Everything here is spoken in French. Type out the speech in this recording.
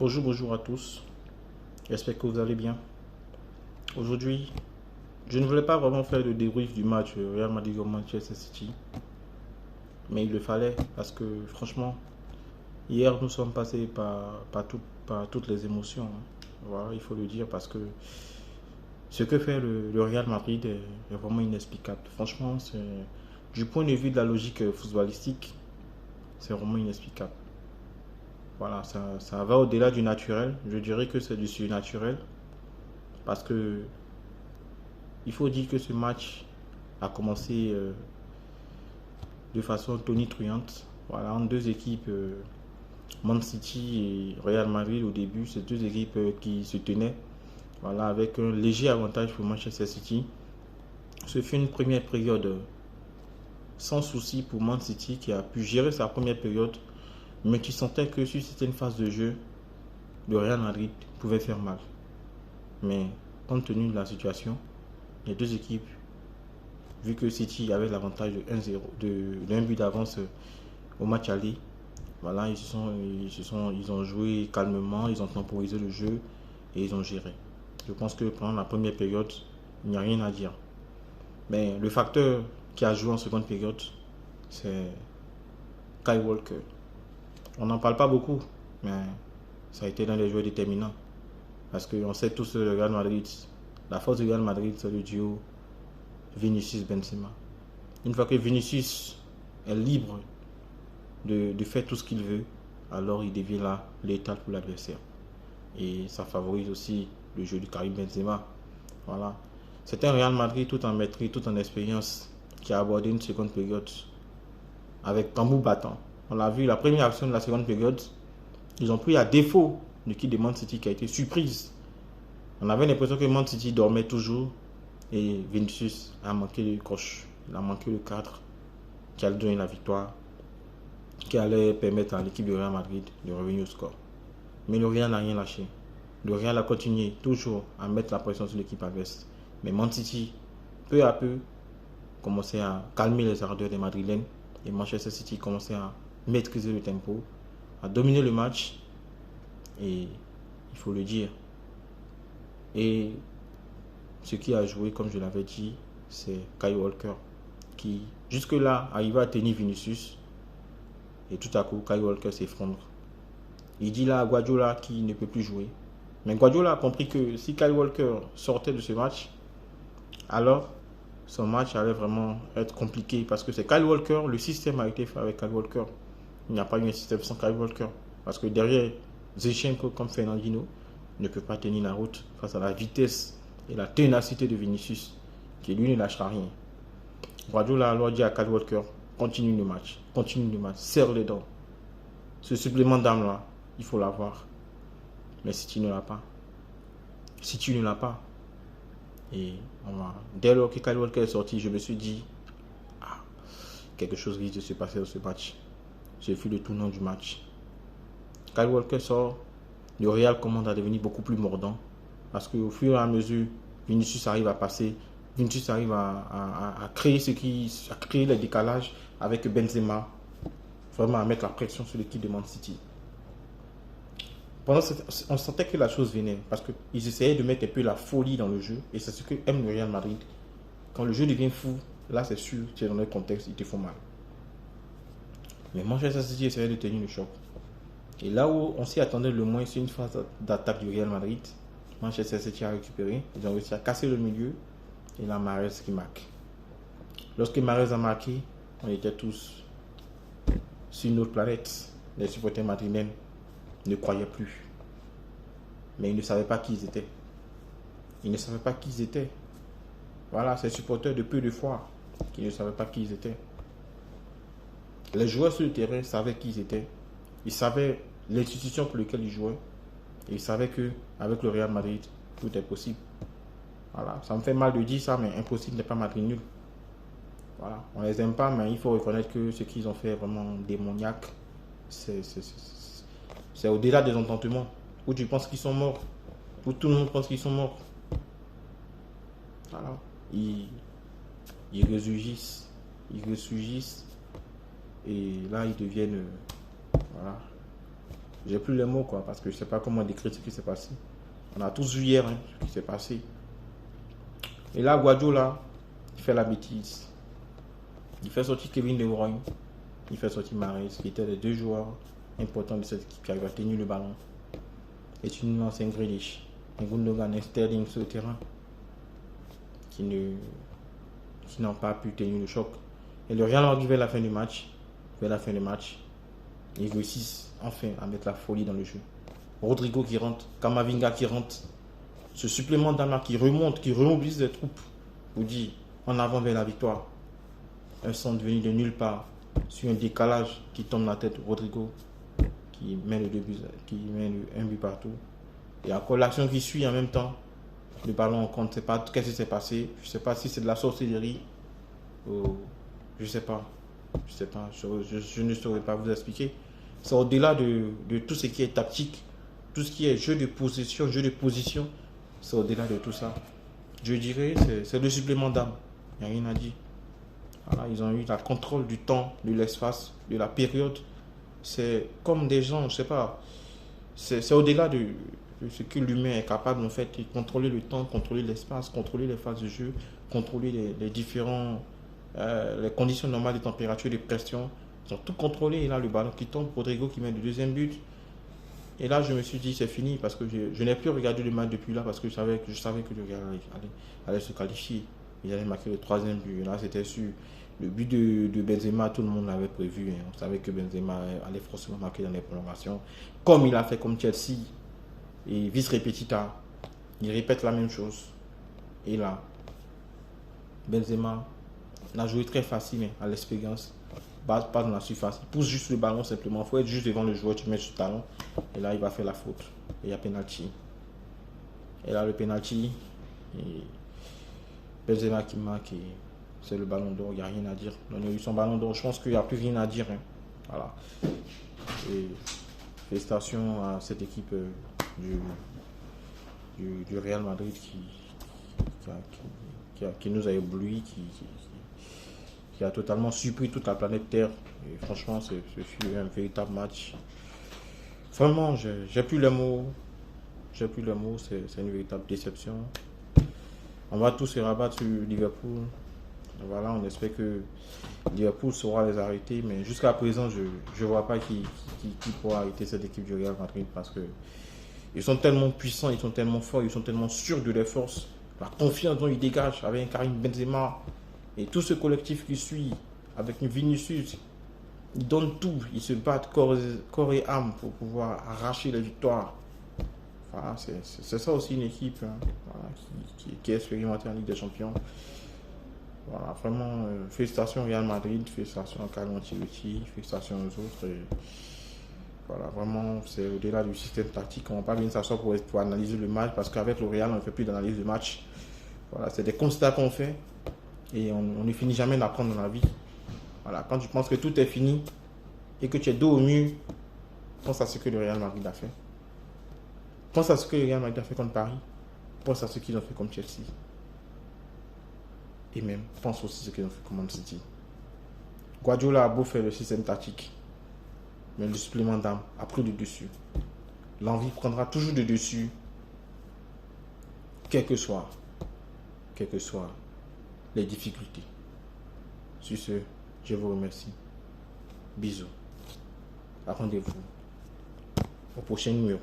Bonjour à tous. J'espère que vous allez bien. Aujourd'hui, je ne voulais pas vraiment faire de débrief du match Real Madrid-Manchester City, mais il le fallait parce que franchement, hier nous sommes passés par toutes les émotions, hein. Voilà, il faut le dire parce que ce que fait le Real Madrid est vraiment inexplicable. Franchement, du point de vue de la logique footballistique, c'est vraiment inexplicable. Voilà, ça va au-delà du naturel. Je dirais que c'est du surnaturel parce que il faut dire que ce match a commencé de façon tonitruante. Voilà, en deux équipes, Man City et Real Madrid au début, c'est deux équipes qui se tenaient. Voilà, avec un léger avantage pour Manchester City. Ce fut une première période sans souci pour Man City qui a pu gérer sa première période, mais tu sentais que si c'était une phase de jeu, le Real Madrid pouvait faire mal. Mais compte tenu de la situation, les deux équipes, vu que City avait l'avantage de 1-0, d'un but d'avance au match aller, voilà, ils ont joué calmement, ils ont temporisé le jeu et ils ont géré. Je pense que pendant la première période, il n'y a rien à dire. Mais le facteur qui a joué en seconde période, c'est Kyle Walker. On n'en parle pas beaucoup, mais ça a été l'un des joueurs déterminants. Parce qu'on sait tous le Real Madrid, la force du Real Madrid, c'est le duo Vinicius-Benzema. Une fois que Vinicius est libre de faire tout ce qu'il veut, alors il devient là létal pour l'adversaire. Et ça favorise aussi le jeu du Karim Benzema. Voilà. C'est un Real Madrid tout en maîtrise, tout en expérience, qui a abordé une seconde période avec tambour battant. On l'a vu, la première action de la seconde période, ils ont pris à défaut l'équipe de Man City qui a été surprise. On avait l'impression que Man City dormait toujours et Vinicius a manqué le coche. Il a manqué le cadre qui allait donner la victoire, qui allait permettre à l'équipe de Real Madrid de revenir au score. Mais le Real n'a rien lâché. Le Real a continué toujours à mettre la pression sur l'équipe adverse. Mais Man City, peu à peu, commençait à calmer les ardeurs des Madrilènes et Manchester City commençait à maîtriser le tempo, à dominer le match et il faut le dire. Et ce qui a joué, comme je l'avais dit, c'est Kyle Walker qui jusque-là arrivait à tenir Vinicius et tout à coup Kyle Walker s'effondre. Il dit là à Guardiola qu'il ne peut plus jouer. Mais Guardiola a compris que si Kyle Walker sortait de ce match, alors son match allait vraiment être compliqué parce que c'est Kyle Walker, le système a été fait avec Kyle Walker. Il n'y a pas eu un système sans Kyle Walker. Parce que derrière, Zinchenko comme Fernandinho ne peut pas tenir la route face à la vitesse et la ténacité de Vinicius, qui lui ne lâchera rien. Guardiola a alors dit à Kyle Walker, continue le match, serre les dents. Ce supplément d'âme là, il faut l'avoir. Mais si tu ne l'as pas, et dès lors que Kyle Walker est sorti, je me suis dit, ah, quelque chose risque de se passer dans ce match. J'ai vu le tournant du match. Kyle Walker sort, le Real commence à devenir beaucoup plus mordant. Parce qu'au fur et à mesure, Vinicius arrive à passer, Vinicius arrive à créer à créer le décalage avec Benzema, vraiment à mettre la pression sur l'équipe de Man City. On sentait que la chose venait parce qu'ils essayaient de mettre un peu la folie dans le jeu et c'est ce que aime le Real Madrid. Quand le jeu devient fou, là c'est sûr, tu es dans le contexte, il te faut mal. Mais Manchester City essayait de tenir le choc. Et là où on s'y attendait le moins, c'est une phase d'attaque du Real Madrid. Manchester City a récupéré, ils ont réussi à casser le milieu et là Mahrez qui marque. Lorsque Mahrez a marqué, on était tous sur une autre planète. Les supporters madrilènes ne croyaient plus. Mais ils ne savaient pas qui ils étaient. Ils ne savaient pas qui ils étaient. Voilà, ces supporters de peu de foi qui ne savaient pas qui ils étaient. Les joueurs sur le terrain savaient qui ils étaient. Ils savaient l'institution pour laquelle ils jouaient. Et ils savaient qu'avec le Real Madrid, tout est possible. Voilà, ça me fait mal de dire ça, mais impossible n'est pas Madrid nul. Voilà, on les aime pas, mais il faut reconnaître que ce qu'ils ont fait est vraiment démoniaque. C'est au-delà des entendements. Où tu penses qu'ils sont morts. Où tout le monde pense qu'ils sont morts. Voilà. Ils ressurgissent. Ils ressurgissent. Et là, ils deviennent. Voilà. J'ai plus les mots, quoi, parce que je sais pas comment décrire ce qui s'est passé. On a tous vu hier ce qui s'est passé. Et là, Guardiola, il fait la bêtise. Il fait sortir Kevin De Bruyne. Il fait sortir Mahrez, qui étaient les 2 joueurs importants de cette équipe qui arrivent à tenir le ballon. Et tu nous lances un Grealish, un Gundogan, un Sterling sur le terrain qui n'ont pas pu tenir le choc. Et le Real Madrid vers la fin du match, ils réussissent enfin à mettre la folie dans le jeu. Rodrigo qui rentre, Camavinga qui rentre, ce supplément d'âme qui remonte, qui remobilise les troupes pour dire en avant vers la victoire. Un centre venu de nulle part sur un décalage qui tombe dans la tête de Rodrigo qui met le 2 buts, qui met un but partout. Et encore l'action qui suit en même temps. Le ballon on compte, c'est pas qu'est-ce qui s'est passé. Je sais pas si c'est de la sorcellerie ou je sais pas. Je ne saurais pas vous expliquer. C'est au-delà de tout ce qui est tactique, tout ce qui est jeu de possession, jeu de position. C'est au-delà de tout ça. Je dirais c'est le supplément d'âme. Il n'y a rien à dire. Voilà, ils ont eu le contrôle du temps, de l'espace, de la période. C'est comme des gens, je sais pas. C'est au-delà de ce que l'humain est capable en fait de contrôler le temps, contrôler l'espace, contrôler les phases de jeu, contrôler les différents les conditions normales de température, de pression. Ils ont tout contrôlé et là le ballon qui tombe, Rodrigo qui met le 2e but. Et là je me suis dit c'est fini parce que je n'ai plus regardé le match depuis là parce que je savais que le Real allait se qualifier. Ils allaient marquer le 3e but. Et là c'était sûr. Le but de Benzema, tout le monde l'avait prévu. Hein. On savait que Benzema allait forcément marquer dans les prolongations. Comme il a fait comme Chelsea. Et vice repetita. Il répète la même chose. Et là, Benzema n'a joué très facile à l'expérience. Pas dans la surface. Il pousse juste le ballon simplement. Il faut être juste devant le joueur, tu mets sur le talon. Et là, il va faire la faute. Et il y a penalty. Et là, le penalty. Et Benzema qui marque. Et c'est le ballon d'or, il n'y a rien à dire. Donc, il a eu son ballon d'or, je pense qu'il n'y a plus rien à dire. Hein. Voilà. Et félicitations à cette équipe du Real Madrid qui nous a ébloui, qui a totalement surpris toute la planète Terre. Et franchement, ce fut un véritable match. Vraiment, j'ai plus les mots. C'est une véritable déception. On va tous se rabattre sur Liverpool. Voilà, on espère que Liverpool saura les arrêter, mais jusqu'à présent, je ne vois pas qui pourra arrêter cette équipe du Real Madrid parce que ils sont tellement puissants, ils sont tellement forts, ils sont tellement sûrs de leurs forces. La confiance dont ils dégagent avec un Karim Benzema et tout ce collectif qui suit avec une Vinicius, ils donnent tout, ils se battent corps et âme pour pouvoir arracher les victoires. Voilà, c'est ça aussi une équipe hein, voilà, qui est expérimentée en Ligue des Champions. Voilà, vraiment, félicitations au Real Madrid, félicitations à Carlo Ancelotti, félicitations aux autres. Et voilà, vraiment, c'est au-delà du système tactique. On ne va pas venir s'asseoir pour analyser le match parce qu'avec le Real, on ne fait plus d'analyse de match. Voilà, c'est des constats qu'on fait et on ne finit jamais d'apprendre dans la vie. Voilà, quand tu penses que tout est fini et que tu es dos au mur, pense à ce que le Real Madrid a fait. Pense à ce que le Real Madrid a fait contre Paris. Pense à ce qu'ils ont fait comme Chelsea. Et même, pense aussi ce qu'ils ont fait comme Man City. Guardiola a beau faire le système tactique, mais le supplément d'âme a pris le dessus. L'envie prendra toujours le dessus, quelles que soient les difficultés. Sur ce, je vous remercie. Bisous. Rendez-vous au prochain numéro.